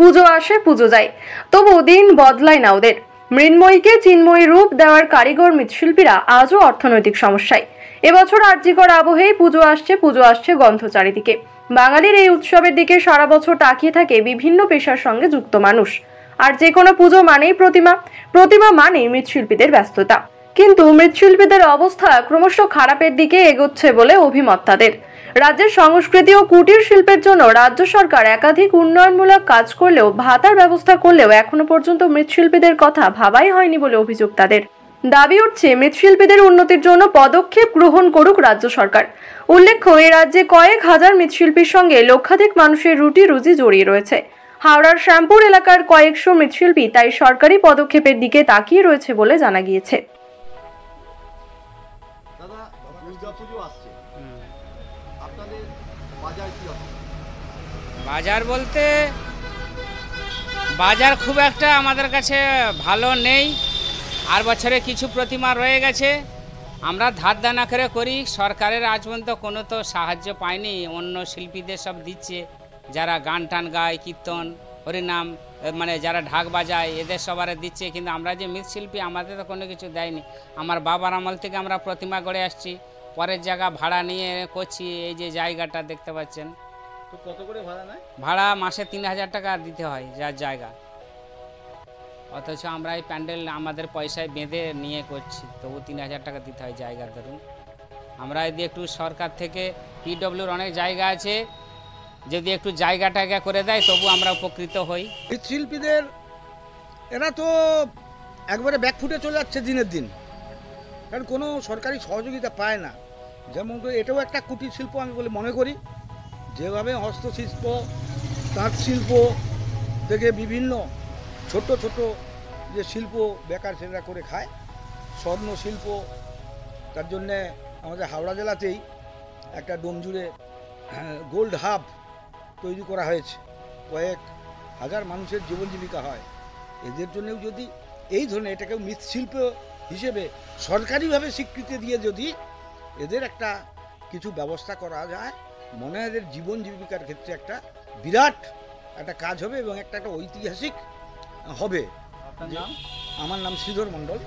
পুজো আসে পুজো যায়, তবু দিন বদলায় না ওদের। মৃন্ময়ীকে চিন্ময়ী রূপ দেওয়ার কারিগর মৃৎশিল্পীরা আজও অর্থনৈতিক সমস্যায়। এবছর আরজিকর আবহেই পুজো আসছে গন্ধ চারিদিকে। বাঙালির এই উৎসবের দিকে সারা বছর তাকিয়ে থাকে বিভিন্ন পেশার সঙ্গে যুক্ত মানুষ। আর যে কোনো পুজো মানেই প্রতিমা মানেই মৃৎশিল্পীদের ব্যস্ততা। কিন্তু মৃৎশিল্পীদের অবস্থা ক্রমশ খারাপের দিকে এগোচ্ছে বলে অভিমত তাদের। রাজ্যের সংস্কৃতি ও কুটির শিল্পের জন্য রাজ্য সরকার একাধিক উন্নয়নমূলক কাজ করলেও, ভাতার ব্যবস্থা করলেও এখনো পর্যন্ত মৃৎশিল্পীদের কথা ভাবাই হয়নি বলে অভিযোগ তাদের। দাবি উঠছে মৃৎশিল্পীদের উন্নতির জন্য পদক্ষেপ গ্রহণ করুক রাজ্য সরকার। উল্লেখ্য, এই রাজ্যে কয়েক হাজার মৃৎশিল্পীর সঙ্গে লক্ষাধিক মানুষের রুটি রুজি জড়িয়ে রয়েছে। হাওড়ার শ্যামপুর এলাকার কয়েকশো মৃৎশিল্পী তাই সরকারি পদক্ষেপের দিকে তাকিয়ে রয়েছে বলে জানা গিয়েছে। বাজার বলতে বাজার খুব একটা আমাদের কাছে ভালো নেই। আর বছরে কিছু প্রতিমা রয়ে গেছে, আমরা ধার দানা করে করি। সরকারের আজ পর্যন্ত কোনো তো সাহায্য পাইনি। অন্য শিল্পীদের সব দিচ্ছে, যারা গান টান গায়, কীর্তন হরিনাম, মানে যারা ঢাক বাজায়, এদের সবার দিচ্ছে। কিন্তু আমরা যে মৃৎশিল্পী, আমাদের তো কোনো কিছু দেয়নি। আমার বাবার আমল থেকে আমরা প্রতিমা গড়ে আসছি, পরের জায়গা ভাড়া নিয়ে করছি। এই যে জায়গাটা দেখতে পাচ্ছেন, তো কত করে ভাড়া নেয়? ভাড়া মাসে 3000 টাকা দিতে হয় যার জায়গা। অথচ আমরা এই প্যান্ডেল আমাদের পয়সায় বেঁধে নিয়ে করছি, তবু 3000 টাকা দিতে হয় জায়গা। ধরুন আমরা যদি একটু সরকার থেকে পিডব্লিউর অনেক জায়গা আছে, যদি একটু জায়গাটা করে দেয় তবু আমরা উপকৃত হই। মৃৎশিল্পীদের এরা তো একবারে ব্যাকফুটে চলে যাচ্ছে দিনের দিন, কারণ কোনো সরকারি সহযোগিতা পায় না। যেমন এটাও একটা কুটির শিল্প আমি বলে মনে করি। যেভাবে হস্তশিল্প, তাঁত শিল্প থেকে বিভিন্ন ছোট ছোট যে শিল্প বেকার ছেলেরা করে খায়, স্বর্ণ শিল্প, তার জন্যে আমাদের হাওড়া জেলাতেই একটা ডোমজুড়ে গোল্ড হাব তৈরি করা হয়েছে। কয়েক হাজার মানুষের জীবন জীবিকা হয়। এদের জন্যেও যদি এই ধরনের এটাকেও মৃৎশিল্প হিসেবে সরকারিভাবে স্বীকৃতি দিয়ে যদি এদের একটা কিছু ব্যবস্থা করা যায়, মনে হয় এদের জীবন জীবিকার ক্ষেত্রে একটা বিরাট একটা কাজ হবে এবং একটা ঐতিহাসিক হবে। আপনার নাম? আমার নাম শ্রীধর মণ্ডল।